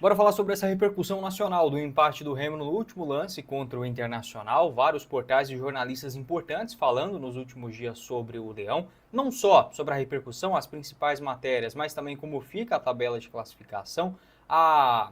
Bora falar sobre essa repercussão nacional do empate do Remo no último lance contra o Internacional. Vários portais e jornalistas importantes falando nos últimos dias sobre o Leão. Não só sobre a repercussão, as principais matérias, mas também como fica a tabela de classificação, a,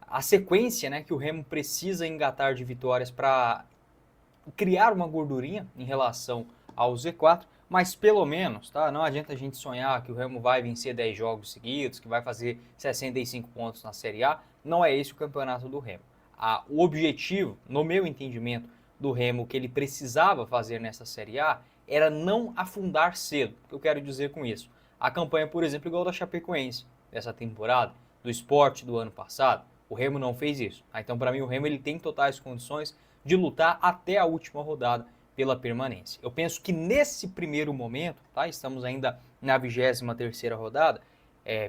a sequência, né, que o Remo precisa engatar de vitórias para criar uma gordurinha em relação ao Z4, mas pelo menos, tá? Não adianta a gente sonhar que o Remo vai vencer 10 jogos seguidos, que vai fazer 65 pontos na Série A. Não é esse o campeonato do Remo. O objetivo, no meu entendimento, do Remo que ele precisava fazer nessa Série A era não afundar cedo. O que eu quero dizer com isso? A campanha, por exemplo, igual da Chapecoense dessa temporada, do Sport do ano passado, o Remo não fez isso. Então, para mim, o Remo ele tem totais condições de lutar até a última rodada pela permanência. Eu penso que nesse primeiro momento, tá? Estamos ainda na 23ª rodada,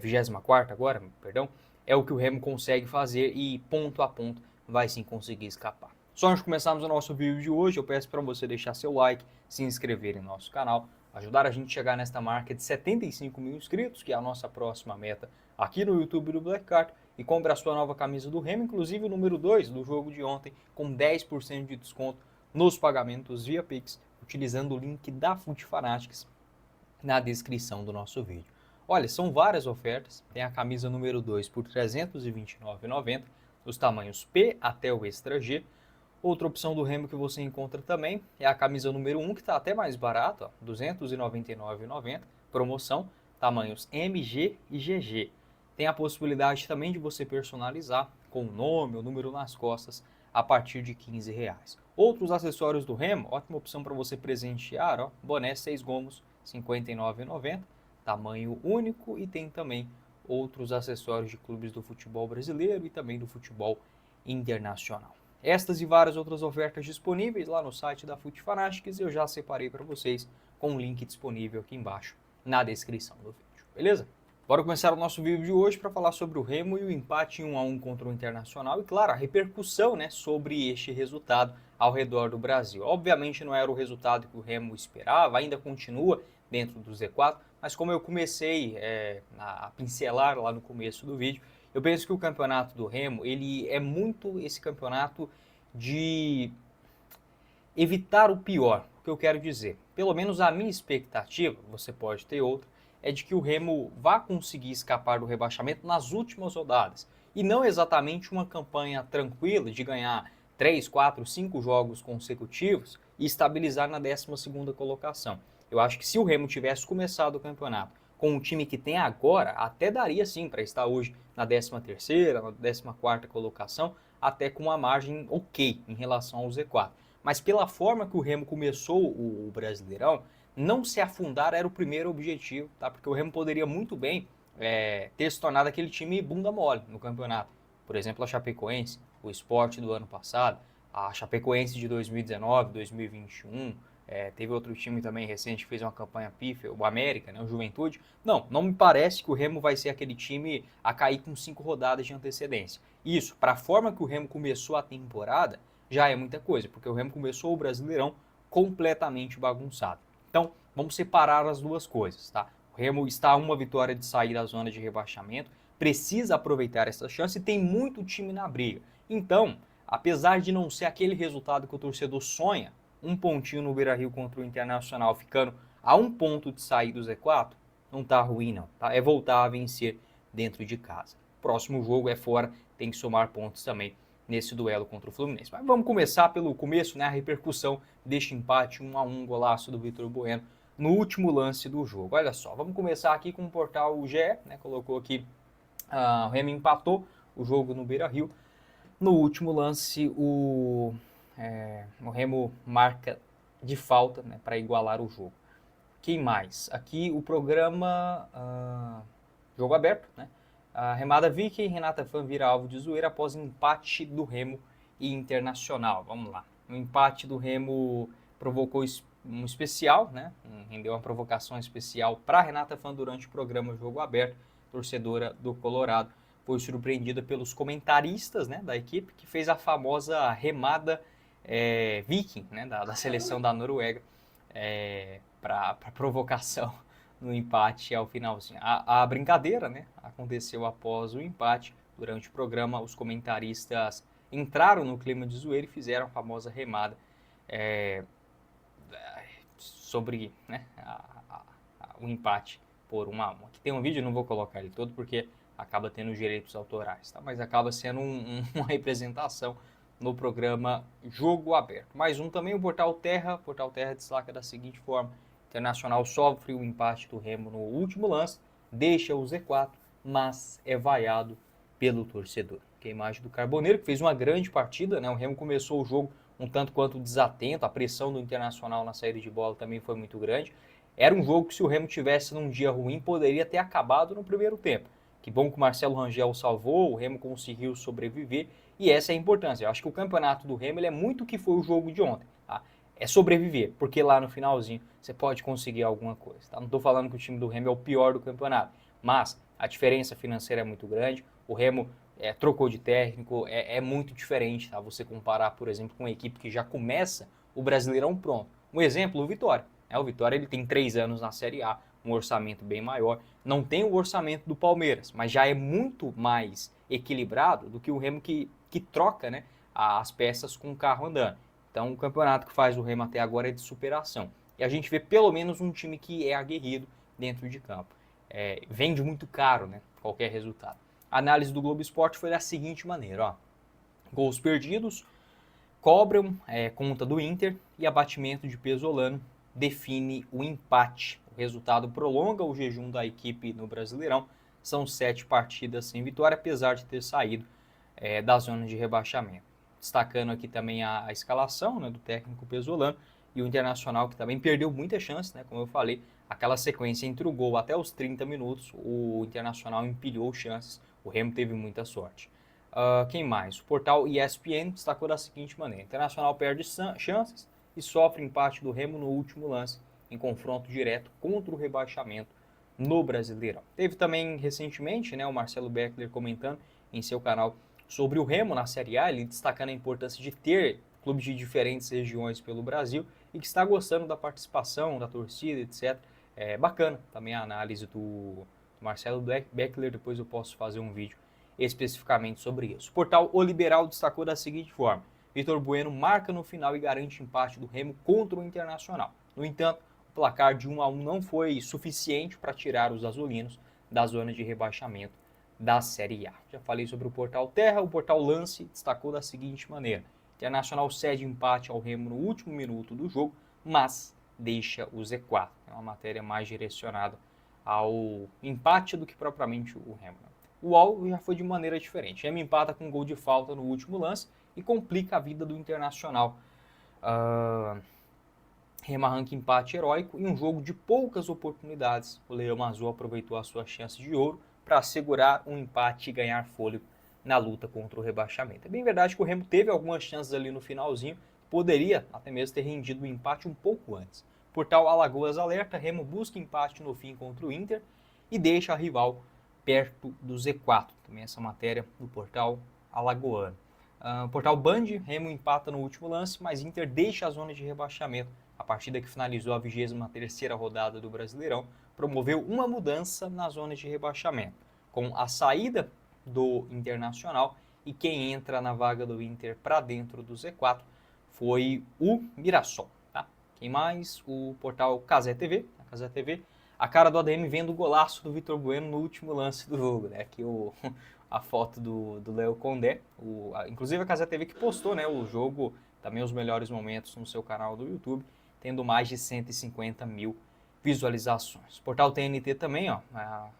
24ª agora, perdão, é o que o Remo consegue fazer e ponto a ponto vai sim conseguir escapar. Só antes de começarmos o nosso vídeo de hoje, eu peço para você deixar seu like, se inscrever em nosso canal, ajudar a gente a chegar nesta marca de 75 mil inscritos, que é a nossa próxima meta aqui no YouTube do Black Card, e compre a sua nova camisa do Remo, inclusive o número 2 do jogo de ontem, com 10% de desconto nos pagamentos via Pix, utilizando o link da Fute Fanatics na descrição do nosso vídeo. Olha, são várias ofertas, tem a camisa número 2 por R$ 329,90, os tamanhos P até o Extra G. Outra opção do Remo que você encontra também é a camisa número 1, que está até mais barata, R$ 299,90, promoção, tamanhos MG e GG. Tem a possibilidade também de você personalizar com o nome, o número nas costas, a partir de R$ 15. Outros acessórios do Remo, ótima opção para você presentear, ó, boné 6 gomos, R$ 59,90, tamanho único, e tem também outros acessórios de clubes do futebol brasileiro e também do futebol internacional. Estas e várias outras ofertas disponíveis lá no site da Fute Fanatics eu já separei para vocês com o link disponível aqui embaixo na descrição do vídeo, beleza? Bora começar o nosso vídeo de hoje para falar sobre o Remo e o empate 1-1 contra o Internacional e, claro, a repercussão, né, sobre este resultado ao redor do Brasil. Obviamente não era o resultado que o Remo esperava, ainda continua dentro do Z4, mas como eu comecei a pincelar lá no começo do vídeo, eu penso que o campeonato do Remo, ele é muito esse campeonato de evitar o pior. O que eu quero dizer? Pelo menos a minha expectativa, você pode ter outra, é de que o Remo vá conseguir escapar do rebaixamento nas últimas rodadas. E não exatamente uma campanha tranquila de ganhar 3, 4, 5 jogos consecutivos e estabilizar na 12ª colocação. Eu acho que se o Remo tivesse começado o campeonato com o time que tem agora, até daria sim para estar hoje na 13ª, na 14ª colocação, até com uma margem ok em relação ao Z4. Mas pela forma que o Remo começou o Brasileirão, não se afundar era o primeiro objetivo, tá? Porque o Remo poderia muito bem ter se tornado aquele time bunda mole no campeonato. Por exemplo, a Chapecoense, o Sport do ano passado, a Chapecoense de 2019, 2021, teve outro time também recente que fez uma campanha pífia, o América, né, o Juventude. Não me parece que o Remo vai ser aquele time a cair com 5 rodadas de antecedência. Isso, para a forma que o Remo começou a temporada, já é muita coisa, porque o Remo começou o Brasileirão completamente bagunçado. Então, vamos separar as duas coisas, tá? O Remo está a uma vitória de sair da zona de rebaixamento, precisa aproveitar essa chance e tem muito time na briga. Então, apesar de não ser aquele resultado que o torcedor sonha, um pontinho no Beira-Rio contra o Internacional, ficando a um ponto de sair do Z4, não tá ruim não, tá? É voltar a vencer dentro de casa. Próximo jogo é fora, tem que somar pontos também nesse duelo contra o Fluminense. Mas vamos começar pelo começo, né, a repercussão deste empate 1-1, golaço do Vitor Bueno no último lance do jogo. Olha só, vamos começar aqui com o portal GE, né, colocou aqui, o Remo empatou o jogo no Beira-Rio. No último lance, o Remo marca de falta, né, para igualar o jogo. Quem mais? Aqui o programa Jogo Aberto, né? A remada Vicky, Renata Fã vira alvo de zoeira após empate do Remo e Internacional. Vamos lá. O empate do Remo provocou um especial, né? Rendeu uma provocação especial para Renata Fã durante o programa Jogo Aberto, torcedora do Colorado. Foi surpreendida pelos comentaristas, né, da equipe, que fez a famosa remada Viking, né, da seleção da Noruega, para provocação no empate ao finalzinho. A brincadeira, né, aconteceu após o empate. Durante o programa, os comentaristas entraram no clima de zoeira e fizeram a famosa remada sobre, né, o empate por 1-1. Aqui tem um vídeo, não vou colocar ele todo porque acaba tendo os direitos autorais, tá? Mas acaba sendo uma representação no programa Jogo Aberto. Mais um também, o Portal Terra. O Portal Terra destaca da seguinte forma: Internacional sofre o empate do Remo no último lance, deixa o Z4, mas é vaiado pelo torcedor. Que é a imagem do Carboneiro, que fez uma grande partida, né? O Remo começou o jogo um tanto quanto desatento, a pressão do Internacional na saída de bola também foi muito grande. Era um jogo que, se o Remo tivesse num dia ruim, poderia ter acabado no primeiro tempo. Que bom que o Marcelo Rangel salvou, o Remo conseguiu sobreviver, e essa é a importância. Eu acho que o campeonato do Remo ele é muito o que foi o jogo de ontem. Tá? É sobreviver, porque lá no finalzinho você pode conseguir alguma coisa. Tá? Não estou falando que o time do Remo é o pior do campeonato, mas a diferença financeira é muito grande, o Remo trocou de técnico, é muito diferente, tá? Você comparar, por exemplo, com uma equipe que já começa o Brasileirão pronto. Um exemplo, o Vitória. O Vitória ele tem 3 anos na Série A, um orçamento bem maior, não tem o orçamento do Palmeiras, mas já é muito mais equilibrado do que o Remo que troca, né, as peças com o carro andando. Então o campeonato que faz o Remo até agora é de superação. E a gente vê pelo menos um time que é aguerrido dentro de campo. Vende muito caro, né, qualquer resultado. A análise do Globo Esporte foi da seguinte maneira: ó, gols perdidos cobram conta do Inter e abatimento de Pesolano define o empate. O resultado prolonga o jejum da equipe no Brasileirão. São 7 partidas sem vitória, apesar de ter saído da zona de rebaixamento. Destacando aqui também a escalação, né, do técnico Pesolano, e o Internacional, que também perdeu muita chance, né, como eu falei, aquela sequência entre o gol até os 30 minutos, o Internacional empilhou chances, o Remo teve muita sorte. Quem mais? O portal ESPN destacou da seguinte maneira: Internacional perde chances e sofre empate do Remo no último lance, em confronto direto contra o rebaixamento no Brasileirão. Teve também recentemente, né, o Marcelo Beckler comentando em seu canal sobre o Remo na Série A, ele destacando a importância de ter clubes de diferentes regiões pelo Brasil e que está gostando da participação, da torcida, etc. É bacana também a análise do Marcelo Beckler, depois eu posso fazer um vídeo especificamente sobre isso. O portal O Liberal destacou da seguinte forma: Vitor Bueno marca no final e garante empate do Remo contra o Internacional. No entanto, o placar de 1-1 não foi suficiente para tirar os azulinos da zona de rebaixamento da Série A. Já falei sobre o portal Terra. O portal Lance destacou da seguinte maneira: Internacional cede empate ao Remo no último minuto do jogo, mas deixa o Z4. É uma matéria mais direcionada ao empate do que propriamente o Remo. O UOL já foi de maneira diferente. Remo empata com um gol de falta no último lance e complica a vida do Internacional. Remo arranca empate heróico em um jogo de poucas oportunidades. O Leão Azul aproveitou a sua chance de ouro para assegurar um empate e ganhar fôlego na luta contra o rebaixamento. É bem verdade que o Remo teve algumas chances ali no finalzinho, poderia até mesmo ter rendido o empate um pouco antes. Portal Alagoas alerta: Remo busca empate no fim contra o Inter e deixa a rival perto do Z4. Também essa matéria do portal alagoano. Portal Band: Remo empata no último lance, mas Inter deixa a zona de rebaixamento. A partida que finalizou a 23ª rodada do Brasileirão promoveu uma mudança na zona de rebaixamento, com a saída do Internacional, e quem entra na vaga do Inter para dentro do Z4 foi o Mirassol. Tá? Quem mais? O portal Cazé TV. A cara do ADM vendo o golaço do Vitor Bueno no último lance do jogo. Né? Aqui a foto do Léo Condé. Inclusive a Cazé TV que postou, né, o jogo, também os melhores momentos no seu canal do YouTube, tendo mais de 150 mil visualizações. O portal TNT também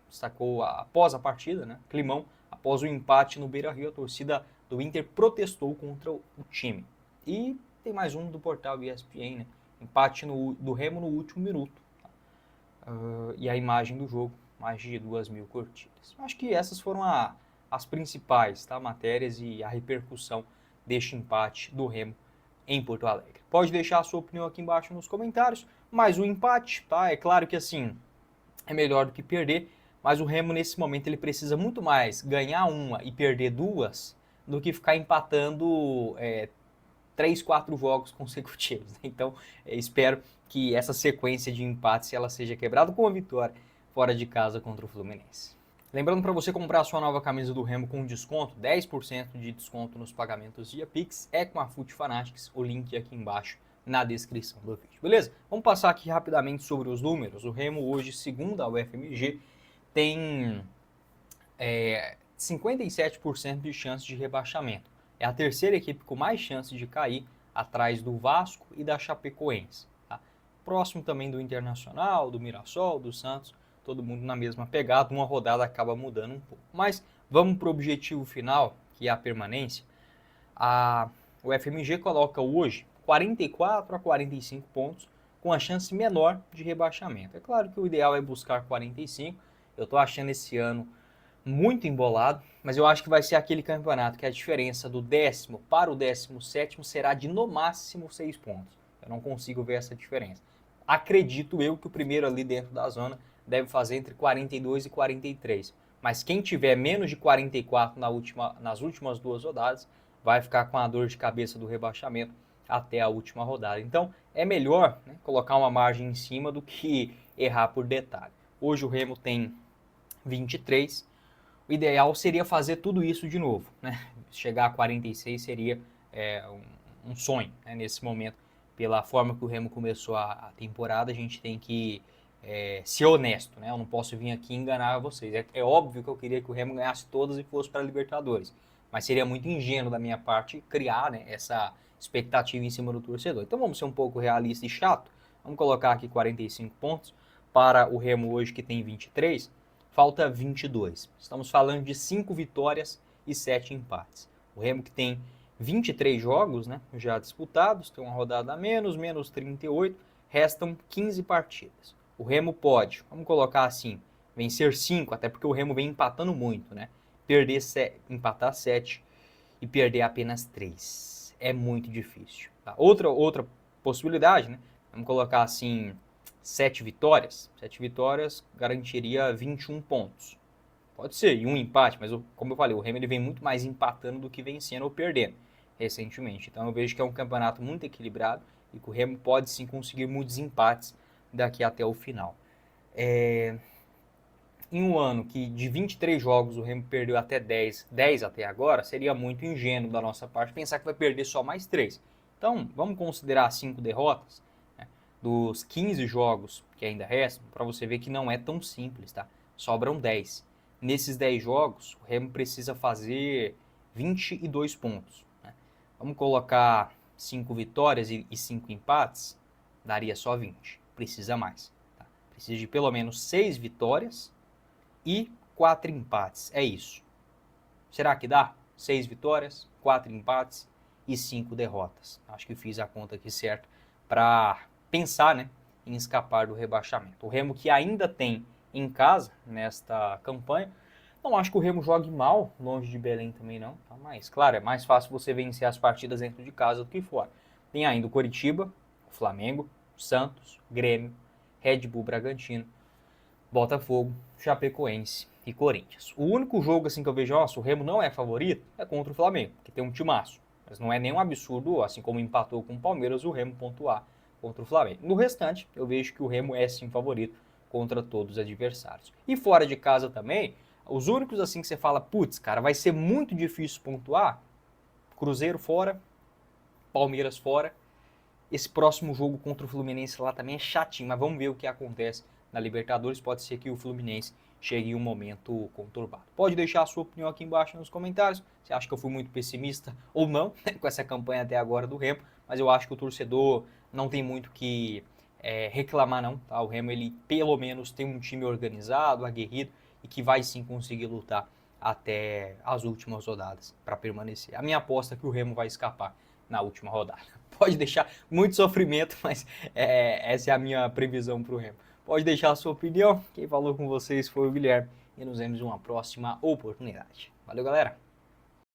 destacou após a partida, né, climão, após o empate no Beira-Rio, a torcida do Inter protestou contra o time. E tem mais um do portal ESPN, né, empate do Remo no último minuto. E a imagem do jogo, mais de 2.000 curtidas. Acho que essas foram as principais, tá, matérias e a repercussão deste empate do Remo em Porto Alegre. Pode deixar a sua opinião aqui embaixo nos comentários, mas o empate, tá? É claro que assim, é melhor do que perder, mas o Remo nesse momento ele precisa muito mais ganhar uma e perder duas do que ficar empatando 3, 4 jogos consecutivos. Então, espero que essa sequência de empates ela seja quebrada com a vitória fora de casa contra o Fluminense. Lembrando para você comprar a sua nova camisa do Remo com desconto, 10% de desconto nos pagamentos via Pix, é com a Foot Fanatics, o link aqui embaixo na descrição do vídeo, beleza? Vamos passar aqui rapidamente sobre os números. O Remo hoje, segundo a UFMG, tem 57% de chance de rebaixamento. É a terceira equipe com mais chance de cair, atrás do Vasco e da Chapecoense. Tá? Próximo também do Internacional, do Mirassol, do Santos, todo mundo na mesma pegada, uma rodada acaba mudando um pouco. Mas vamos para o objetivo final, que é a permanência. O FMG coloca hoje 44 a 45 pontos, com a chance menor de rebaixamento. É claro que o ideal é buscar 45, eu estou achando esse ano muito embolado, mas eu acho que vai ser aquele campeonato que a diferença do 10º para o 17º será de no máximo 6 pontos. Eu não consigo ver essa diferença. Acredito eu que o primeiro ali dentro da zona deve fazer entre 42 e 43. Mas quem tiver menos de 44 nas últimas duas rodadas vai ficar com a dor de cabeça do rebaixamento até a última rodada. Então é melhor, né, colocar uma margem em cima do que errar por detalhe. Hoje o Remo tem 23. O ideal seria fazer tudo isso de novo, né? Chegar a 46 seria um sonho, né? Nesse momento. Pela forma que o Remo começou a temporada, a gente tem que ser honesto, né? Eu não posso vir aqui enganar vocês. É óbvio que eu queria que o Remo ganhasse todas e fosse para a Libertadores, mas seria muito ingênuo da minha parte criar, né, essa expectativa em cima do torcedor. Então vamos ser um pouco realista e chato. Vamos colocar aqui 45 pontos para o Remo hoje, que tem 23. Falta 22. Estamos falando de 5 vitórias e 7 empates. O Remo que tem 23 jogos, né, já disputados, tem uma rodada a menos 38, restam 15 partidas. O Remo pode, vamos colocar assim, vencer 5, até porque o Remo vem empatando muito, né? Empatar 7 e perder apenas 3. É muito difícil. Tá? Outra possibilidade, né? Vamos colocar assim, 7 vitórias. 7 vitórias garantiria 21 pontos. Pode ser, e um empate, mas como eu falei, o Remo ele vem muito mais empatando do que vencendo ou perdendo recentemente. Então eu vejo que é um campeonato muito equilibrado e que o Remo pode sim conseguir muitos empates daqui até o final. Em um ano que de 23 jogos o Remo perdeu até 10 até agora, seria muito ingênuo da nossa parte pensar que vai perder só mais 3. Então vamos considerar 5 derrotas, né, dos 15 jogos que ainda restam, para você ver que não é tão simples, tá? Sobram 10. Nesses 10 jogos, o Remo precisa fazer 22 pontos. Né? Vamos colocar 5 vitórias e 5 empates, daria só 20. Precisa mais. Tá? Precisa de pelo menos 6 vitórias e 4 empates. É isso. Será que dá? 6 vitórias, 4 empates e 5 derrotas. Acho que fiz a conta aqui certo para pensar, né, em escapar do rebaixamento. O Remo que ainda tem em casa, nesta campanha. Não acho que o Remo jogue mal, longe de Belém também não. Tá? Mas, claro, é mais fácil você vencer as partidas dentro de casa do que fora. Tem ainda o Coritiba, o Flamengo, o Santos, Grêmio, Red Bull Bragantino, Botafogo, Chapecoense e Corinthians. O único jogo assim que eu vejo, nossa, o Remo não é favorito, é contra o Flamengo, que tem um timaço. Mas não é nenhum absurdo, assim como empatou com o Palmeiras, o Remo pontuar contra o Flamengo. No restante, eu vejo que o Remo é sim favorito contra todos os adversários. E fora de casa também, os únicos assim que você fala, putz, cara, vai ser muito difícil pontuar, Cruzeiro fora, Palmeiras fora. Esse próximo jogo contra o Fluminense lá também é chatinho, mas vamos ver o que acontece na Libertadores. Pode ser que o Fluminense chegue em um momento conturbado. Pode deixar a sua opinião aqui embaixo nos comentários. Você acha que eu fui muito pessimista ou não, né, com essa campanha até agora do Remo, mas eu acho que o torcedor não tem muito que reclamar não. Tá? O Remo ele pelo menos tem um time organizado, aguerrido e que vai sim conseguir lutar até as últimas rodadas para permanecer. A minha aposta é que o Remo vai escapar na última rodada. Pode deixar muito sofrimento, mas essa é a minha previsão para o Remo. Pode deixar a sua opinião. Quem falou com vocês foi o Guilherme e nos vemos em uma próxima oportunidade. Valeu, galera!